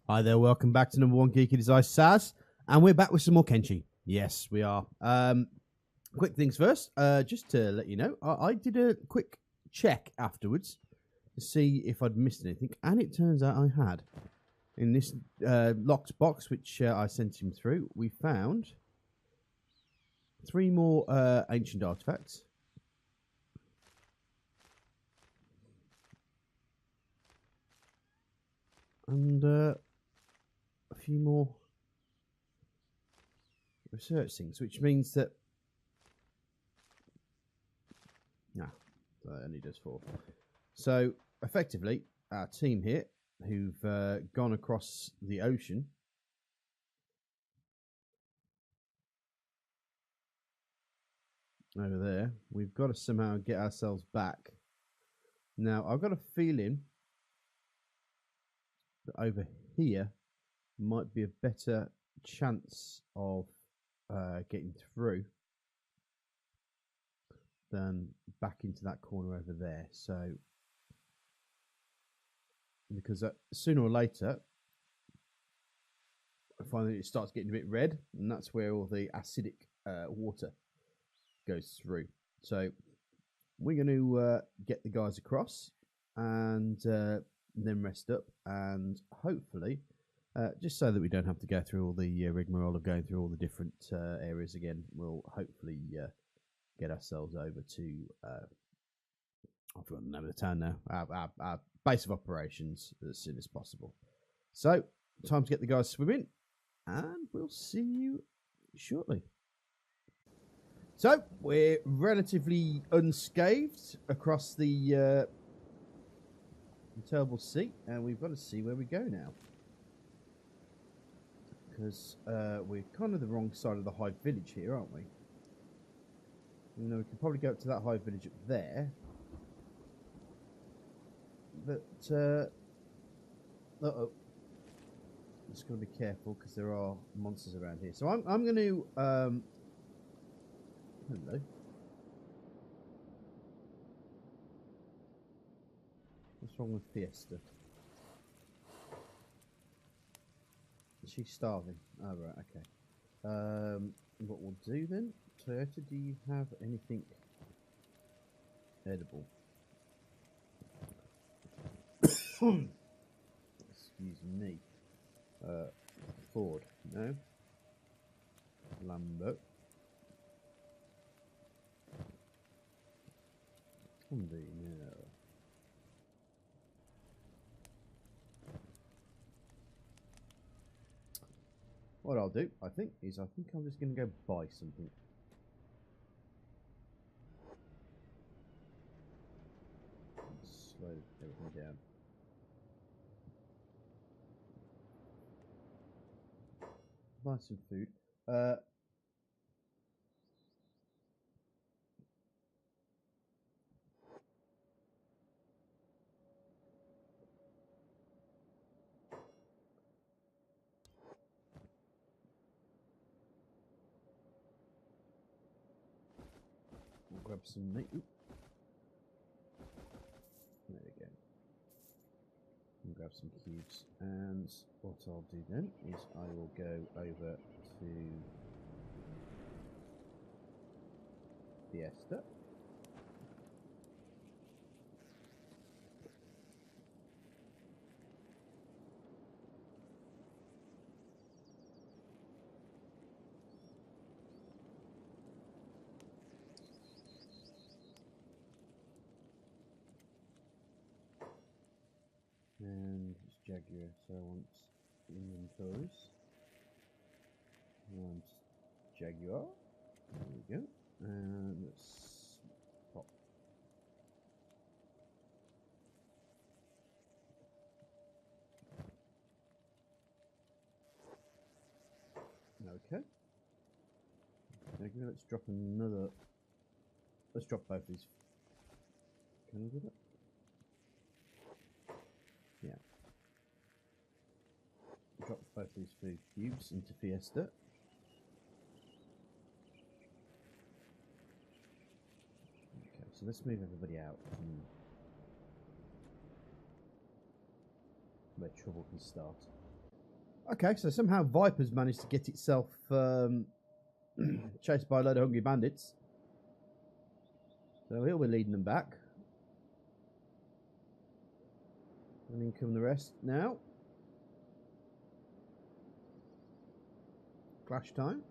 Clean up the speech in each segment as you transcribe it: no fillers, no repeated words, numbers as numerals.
Hi there, welcome back to number one Geeky Desire Saz, and we're back with some more Kenshi. Yes, we are. Quick things first, just to let you know, I did a quick check afterwards to see if I'd missed anything, and it turns out I had. In this locked box, which I sent him through, we found 3 more ancient artifacts. And a few more research things, which means that that only does 4. So effectively, our team here, who've gone across the ocean, over there, we've got to somehow get ourselves back. Now, I've got a feeling that over here might be a better chance of getting through than back into that corner over there. So, because sooner or later, I find that it starts getting a bit red, and that's where all the acidic water goes through. So, we're going to get the guys across and then rest up, and hopefully, just so that we don't have to go through all the rigmarole of going through all the different areas again, we'll hopefully get ourselves over to I've forgotten the name of the town now, our base of operations as soon as possible. So, time to get the guys swimming, and we'll see you shortly. So, we're relatively unscathed across the terrible sea, and we've got to see where we go now. Because we're kind of the wrong side of the Hive Village here, aren't we? You know, we could probably go up to that Hive Village up there. But, uh-oh. Just got to be careful, because there are monsters around here. So I'm going to, hello. What's wrong with Fiesta? She's starving. Oh, right, okay. What we'll do then, Toyota, do you have anything edible? Excuse me. Ford, no. Lambo. Hyundai, no. What I'll do, I think I'm just going to go buy something. Slow everything down. Buy some food. We'll grab some meat. Oop. There we go. And grab some cubes. And what I'll do then is I will go over to Fiesta. And it's Jaguar, so I want inventories. I want Jaguar. There we go. And let's pop. Okay. Jaguar, let's drop another. Let's drop both these. Can I do that? Yeah. Drop both these food cubes into Fiesta. Okay, so let's move everybody out from where trouble can start. Okay, so somehow Viper's managed to get itself chased by a load of hungry bandits. So he'll be leading them back. And in come the rest now. Clash time.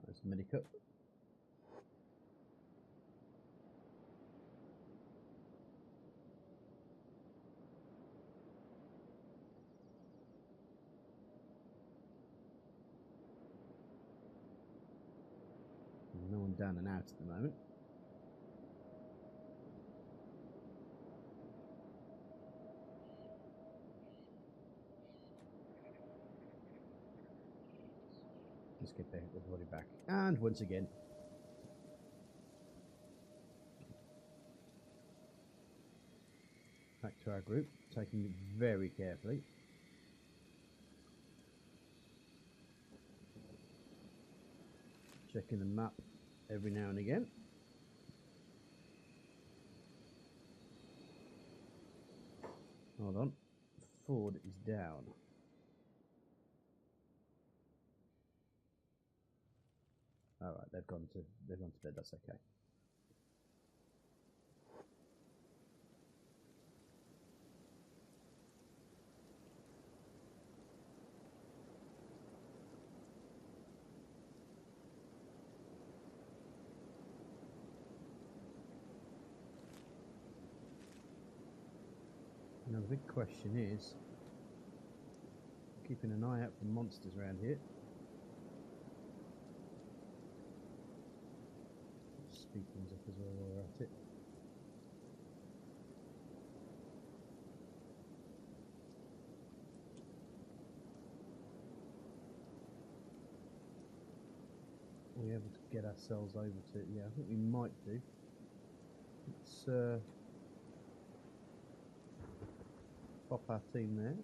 There's Medicup. No one down and out at the moment. Let's get everybody back. And once again, back to our group, taking it very carefully. Checking the map every now and again. Hold on. Ford is down. All right, they've gone to bed. That's okay. Now the big question is keeping an eye out for monsters around here. Speed things up as well while we're at it. Are we able to get ourselves over to? Yeah, I think we might do. Let's pop our team there.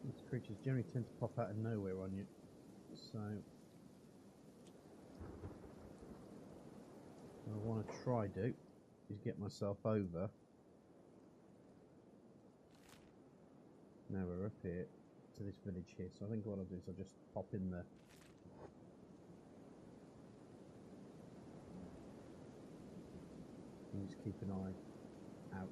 These creatures generally tend to pop out of nowhere on you, so what I want to try do is get myself over. Now we're up here to this village here, so I think what I'll do is I'll just pop in there. And just keep an eye out.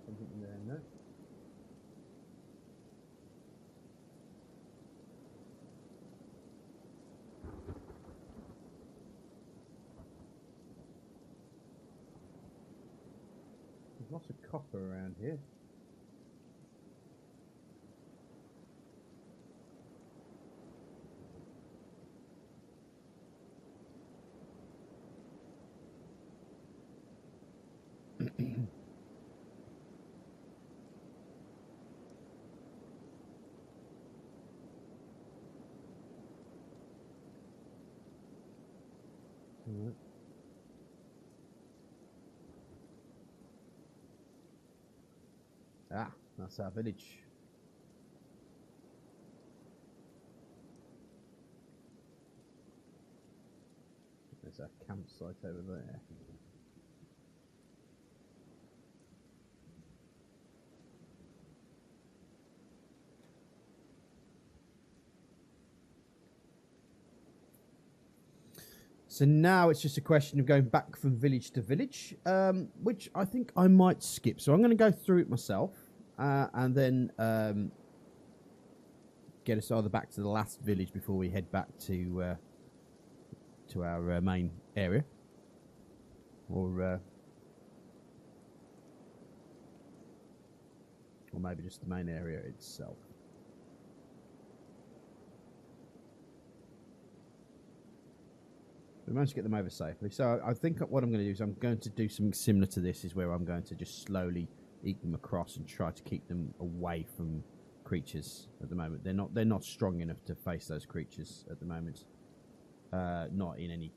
Something in there, no. There's lots of copper around here. Ah, that's our village. There's a campsite over there. So now it's just a question of going back from village to village, which I think I might skip. So I'm going to go through it myself and then get us either back to the last village before we head back to our main area, or maybe just the main area itself. We managed to get them over safely. So I think what I'm going to do is I'm going to do something similar to this, is where I'm going to just slowly eke them across and try to keep them away from creatures at the moment. They're not strong enough to face those creatures at the moment. Not in any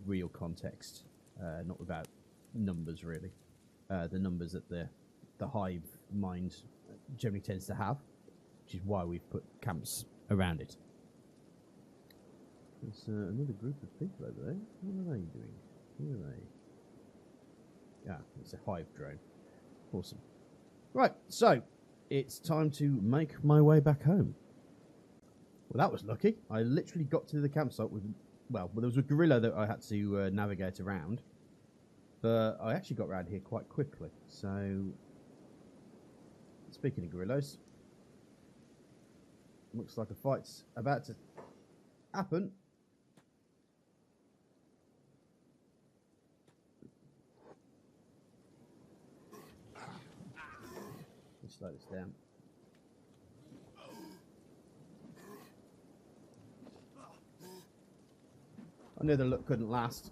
real context. Not without numbers, really. The numbers that the hive mind generally tends to have, which is why we've put camps around it. There's another group of people over there. What are they doing? Who are they? Yeah, it's a hive drone. Awesome. Right, so it's time to make my way back home. Well, that was lucky. I literally got to the campsite with... Well, there was a gorilla that I had to navigate around. But I actually got around here quite quickly. So, speaking of gorillas, looks like a fight's about to happen. Let's slow this down. I knew the look couldn't last.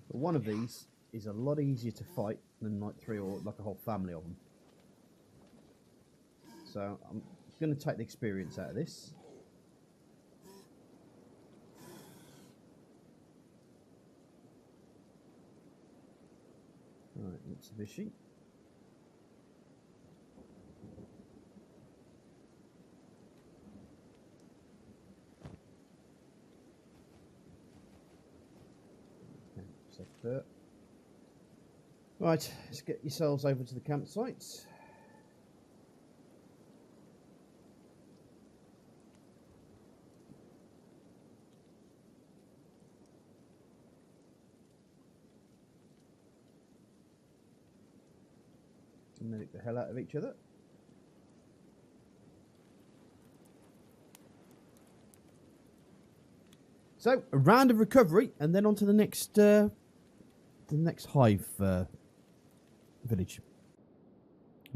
But one of these is a lot easier to fight than like three or like a whole family of them. So I'm going to take the experience out of this. Right, Mitsubishi. Okay, sector. Right, let's get yourselves over to the campsite. Medic the hell out of each other. So a round of recovery, and then on to the next hive village.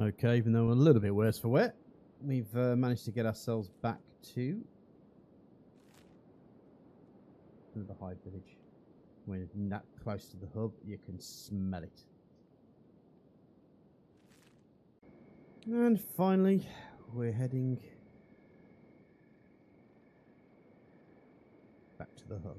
Okay, even though we're a little bit worse for wear, we've managed to get ourselves back to the hive village. We're that close to the hub, you can smell it. And finally, we're heading back to the hub.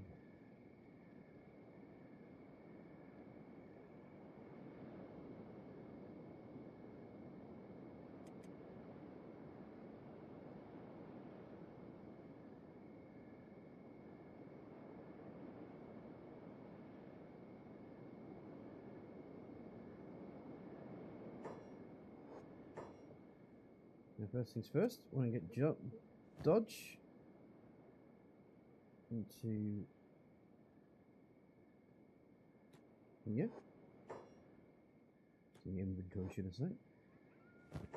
Now, first things first, I want to get dodge into here. The inventory, should I say. Right,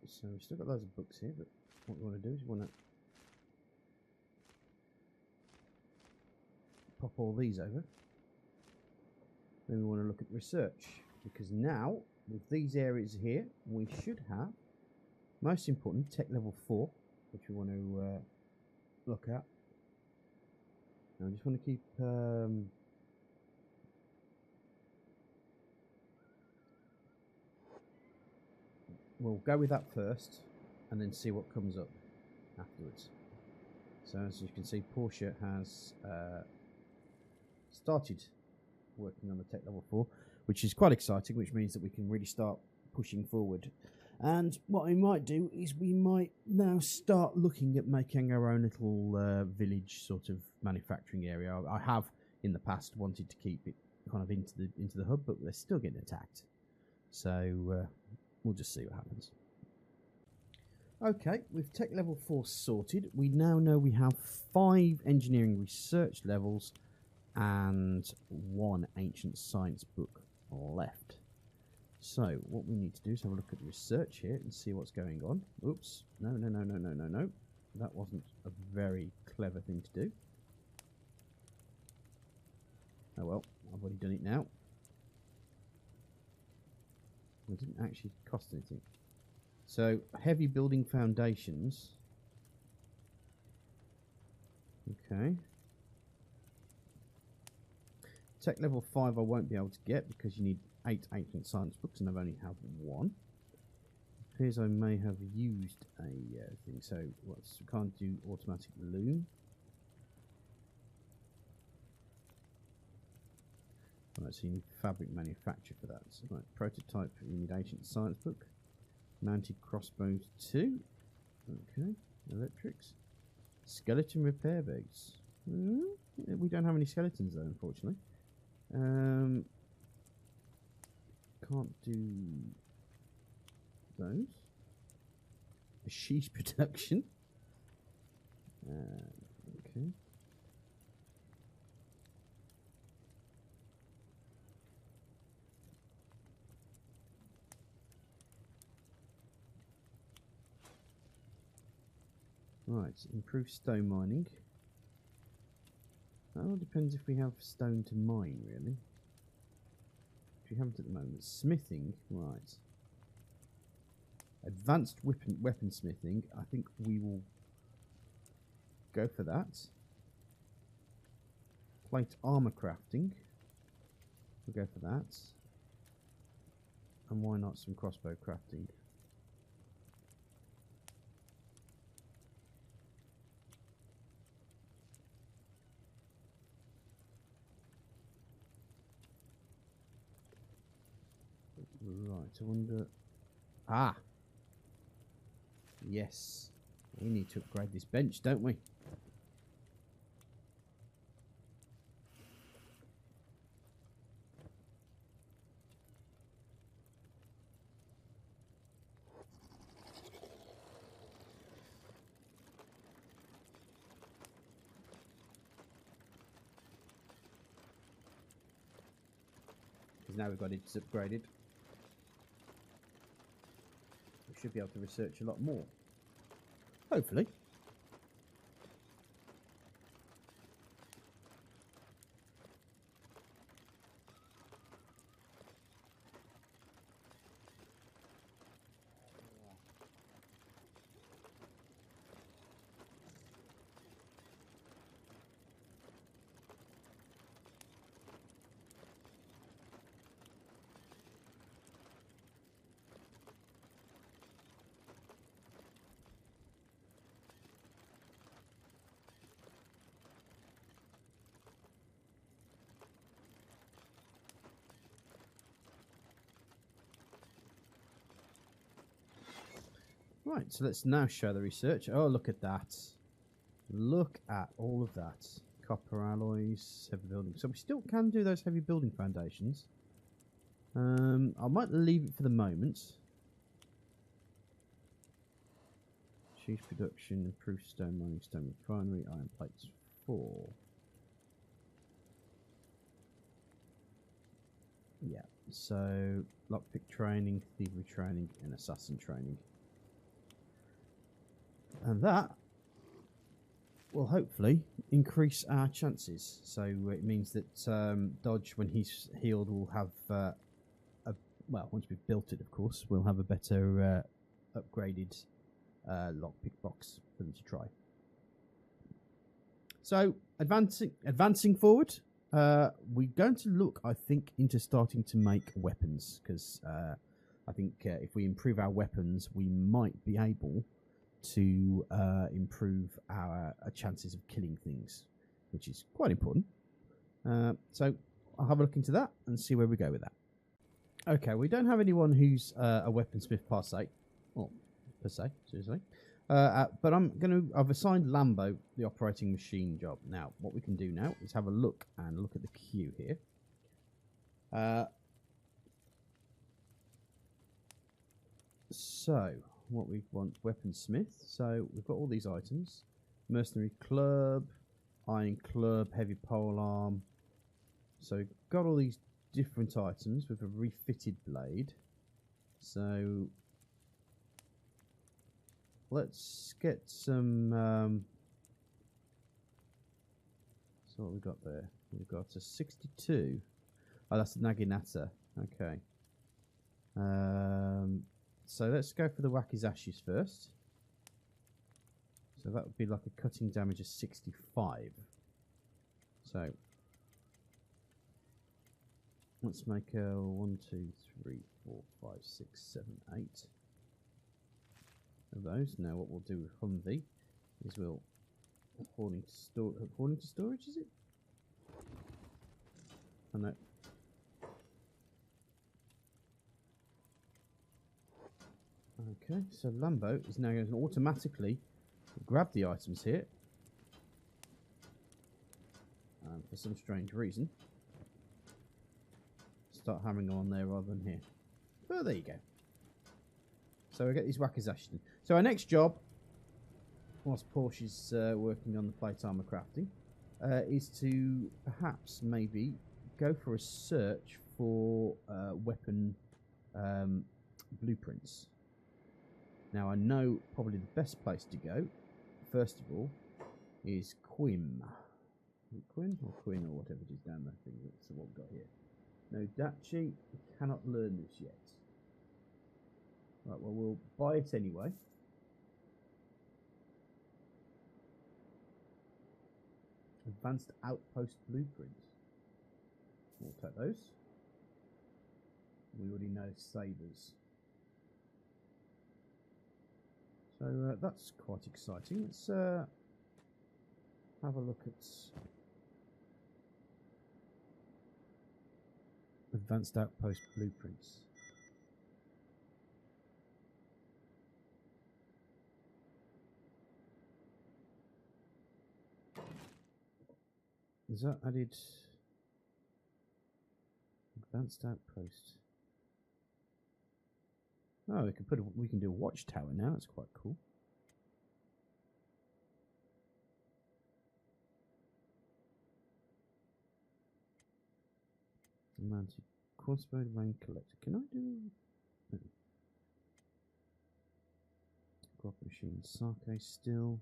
so we've still got loads of books here, but what we want to do is we want to pop all these over. Then we want to look at research, because now, with these areas here, we should have, most important, tech level 4, which we want to look at. I just want to keep we'll go with that first and then see what comes up afterwards. So as you can see, Porsche has started working on the tech level 4, which is quite exciting, which means that we can really start pushing forward. And what we might do is we might now start looking at making our own little village sort of manufacturing area. I have in the past wanted to keep it kind of into the hub, but they're still getting attacked. So we'll just see what happens. Okay, with tech level 4 sorted, we now know we have 5 engineering research levels and 1 ancient science book left. So what we need to do is have a look at the research here and see what's going on. Oops, no. That wasn't a very clever thing to do. Oh well, I've already done it now. It didn't actually cost anything. So, heavy building foundations. Okay. Tech level 5 I won't be able to get because you need 8 ancient science books and I've only have 1. It appears I may have used a thing. So, we can't do automatic loom. Right, so you need fabric manufacture for that. So, right, prototype, you need ancient science book. Mounted crossbows 2. Okay, electrics. Skeleton repair bags. We don't have any skeletons though, unfortunately. Can't do those. Sheesh production. Okay. Right, improve stone mining. That all depends if we have stone to mine, really. If we haven't at the moment. Smithing, right. Advanced weapon smithing, I think we will go for that. Plate armor crafting, we'll go for that. And why not some crossbow crafting? Right, I wonder... Ah! Yes. We need to upgrade this bench, don't we? Because now we've got it upgraded. Should be able to research a lot more. Hopefully. Right, so let's now show the research. Oh, look at that. Look at all of that. Copper alloys, heavy building. So we still can do those heavy building foundations. I might leave it for the moment. Cheese production, improved stone mining, stone refinery, iron plates 4. Yeah, so lockpick training, thievery training, and assassin training. And that will hopefully increase our chances. So it means that Dodge, when he's healed, will have well, once we've built it, of course, we'll have a better upgraded lockpick box for them to try. So advancing forward, we're going to look, I think, into starting to make weapons because I think if we improve our weapons, we might be able to improve our chances of killing things, which is quite important. So I'll have a look into that and see where we go with that. Okay, we don't have anyone who's a weaponsmith per se, seriously. But I've assigned Lambo the operating machine job. Now, what we can do now is have a look at the queue here. So, what we want, weaponsmith. So, we've got all these items. Mercenary club, iron club, heavy polearm. So, we've got all these different items with a refitted blade. So, let's get some... so what we got there? We've got a 62. Oh, that's a Naginata. Okay. So let's go for the Wakizashis first. So that would be like a cutting damage of 65. So let's make a 1, 2, 3, 4, 5, 6, 7, 8 of those. Now what we'll do with Humvee is we'll hoarding to storage, is it? Oh no. Okay, so Lambo is now going to automatically grab the items here. For some strange reason. Start hammering them on there rather than here. Oh, there you go. So we get these Wakizashi. So our next job, whilst Porsche's working on the plate armor crafting, is to perhaps maybe go for a search for weapon blueprints. Now I know probably the best place to go, first of all, is Quim. Is it Quinn or Quinn or whatever it is down there? I think that's what we've got here. No Dachi, we cannot learn this yet. Right, well we'll buy it anyway. Advanced outpost blueprints. We'll take those. We already know sabers. So that's quite exciting. Let's have a look at advanced outpost blueprints. Is that added? Advanced outpost. Oh, we can do a watchtower now. That's quite cool. Mounted crossbow rain collector. Can I do? No. Grog machine, Sake still.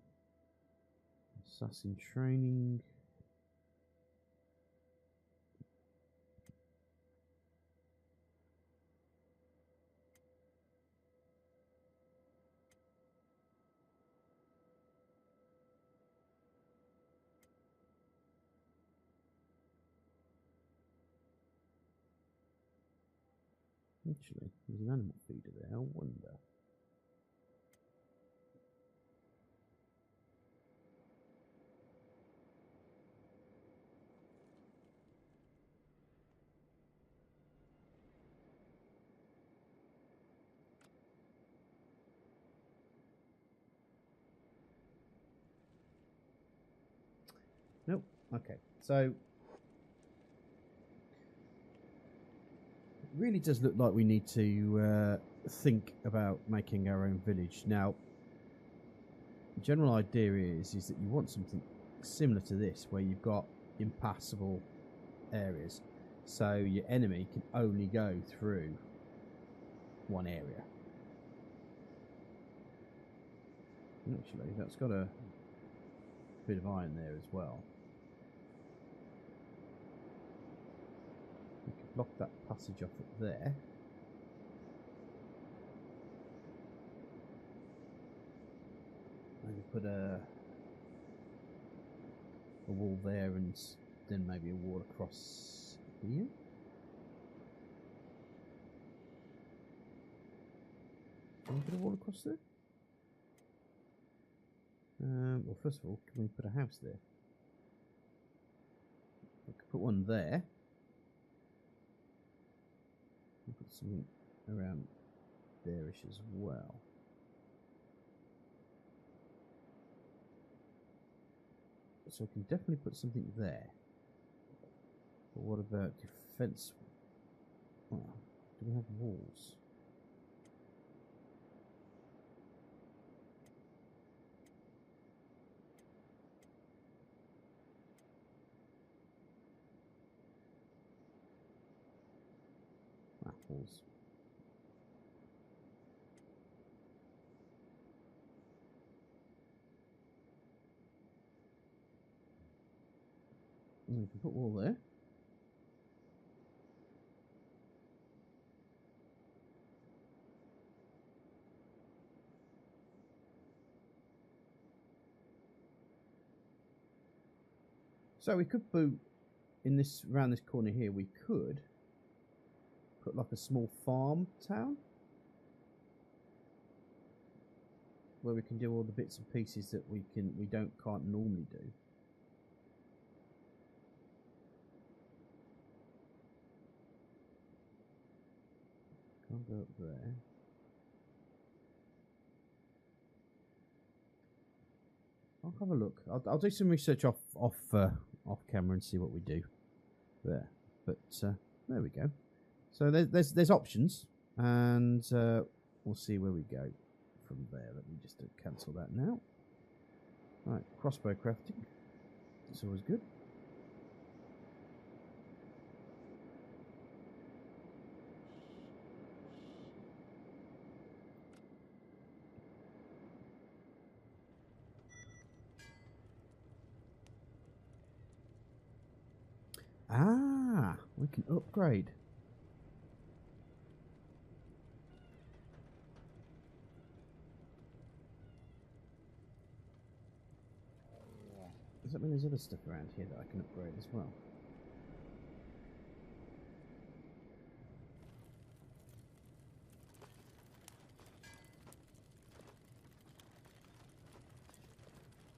Assassin training. Actually, there's an animal feeder there. I wonder. Nope. Okay. So it really does look like we need to think about making our own village. Now, the general idea is that you want something similar to this, where you've got impassable areas, so your enemy can only go through one area. Actually, that's got a bit of iron there as well. We could block that passage off at there. Maybe put a a wall there and then maybe a wall across here. Can we put a wall across there? Well, first of all, can we put a house there? We could put one there. We'll put something around there-ish as well. So we can definitely put something there. But what about defense? Oh, do we have walls? Ah, walls. We can put wall there. So we could put in this around this corner here. We could put like a small farm town where we can do all the bits and pieces that we can't normally do. Can't go up there. I'll have a look. I'll do some research off camera and see what we do there. But there we go. So there's options, and we'll see where we go from there. Let me just cancel that now. Right, crossbow crafting. That's always good. Ah, we can upgrade. Does that mean there's other stuff around here that I can upgrade as well?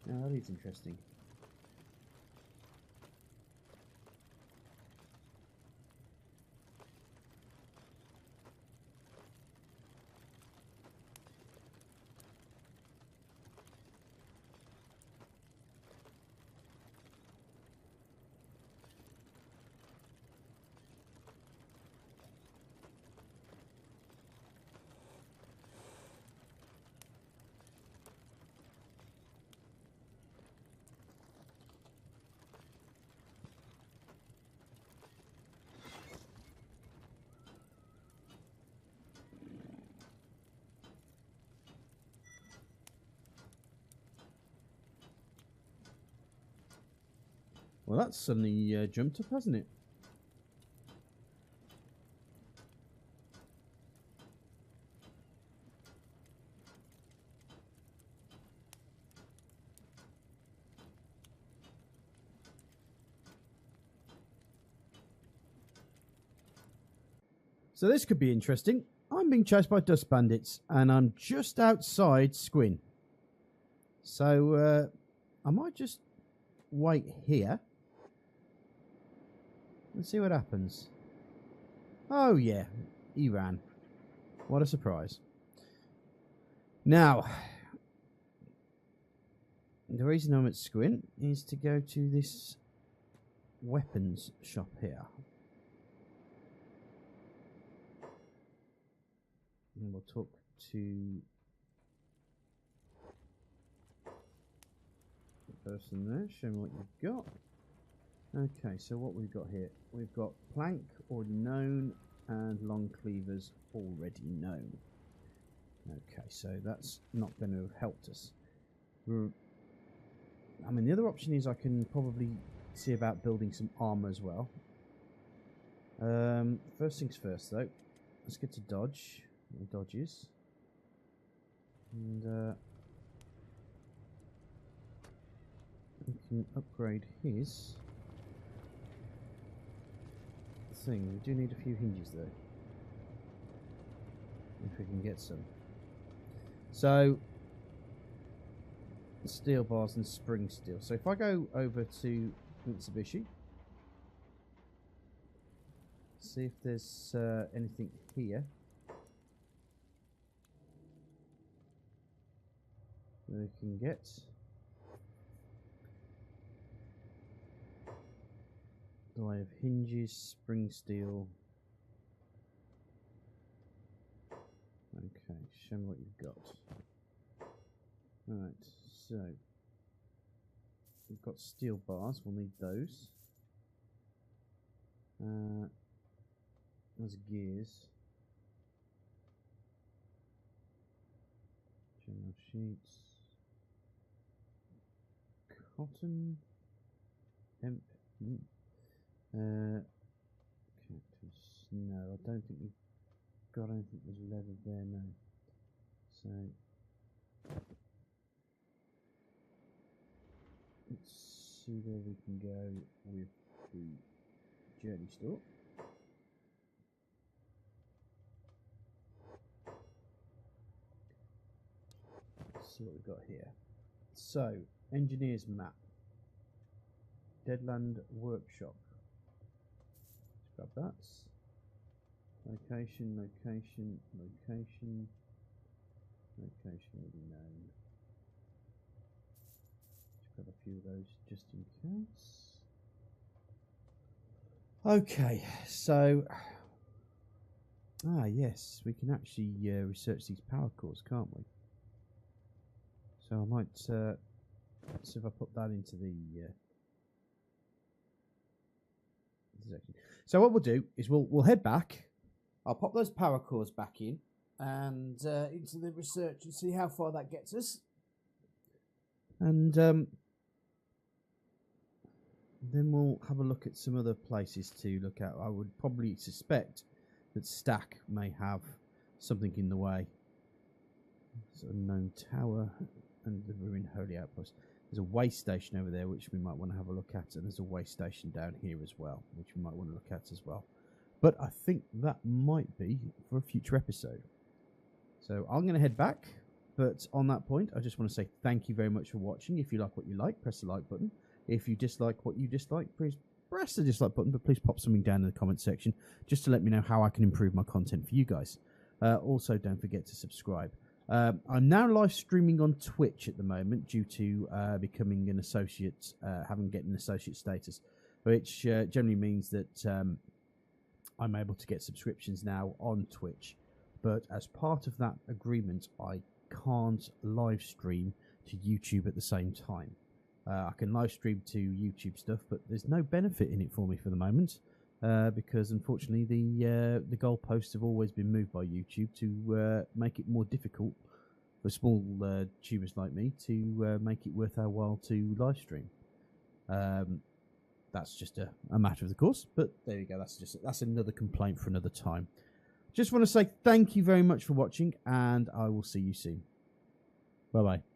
Now that is interesting. Well, that's suddenly jumped up, hasn't it? So this could be interesting. I'm being chased by dust bandits, and I'm just outside Squin. So I might just wait here and see what happens. Oh yeah, he ran. What a surprise. Now, the reason I'm at Squin is to go to this weapons shop here. And we'll talk to the person there, show me what you've got. Okay, so what we've got here, we've got plank already known and long cleavers already known. Okay, so that's not going to have helped us. I mean, the other option is I can probably see about building some armor as well. First things first, though, let's get to dodge. Dodges. And We can upgrade his thing. We do need a few hinges though, if we can get some. So steel bars and spring steel. So if I go over to Mitsubishi, see if there's anything here that we can get. Do I have hinges, spring steel? Okay, show me what you've got. Alright, so we've got steel bars, we'll need those. There's gears. General sheets. Cotton. Hemp. Cactus. No, I don't think we've got anything with leather there, no. So let's see where we can go with the journey store. Let's see what we've got here. So, engineer's map. Deadland workshop. Let's grab that. Location, location, location. Location will be known. Let's grab a few of those just in case. Okay, so yes, we can actually research these power cores, can't we? So I might see if I put that into the section. So what we'll do is we'll head back. I'll pop those power cores back in and into the research and see how far that gets us. And then we'll have a look at some other places to look at. I would probably suspect that Stack may have something in the way. It's an unknown tower and the ruined holy outpost. There's a way station over there which we might want to have a look at, and there's a way station down here as well which we might want to look at as well. But I think that might be for a future episode. So I'm going to head back, but on that point I just want to say thank you very much for watching. If you like what you like, press the like button. If you dislike what you dislike, please press the dislike button, but please pop something down in the comment section just to let me know how I can improve my content for you guys. Also, don't forget to subscribe. I'm now live streaming on Twitch at the moment due to becoming an associate, getting associate status, which generally means that I'm able to get subscriptions now on Twitch. But as part of that agreement, I can't live stream to YouTube at the same time. I can live stream to YouTube stuff, but there's no benefit in it for me for the moment because unfortunately the goalposts have always been moved by YouTube to make it more difficult for small tubers like me to make it worth our while to live stream. That's just a matter of the course, but there you go. That's another complaint for another time. Just want to say thank you very much for watching, and I will see you soon. Bye bye.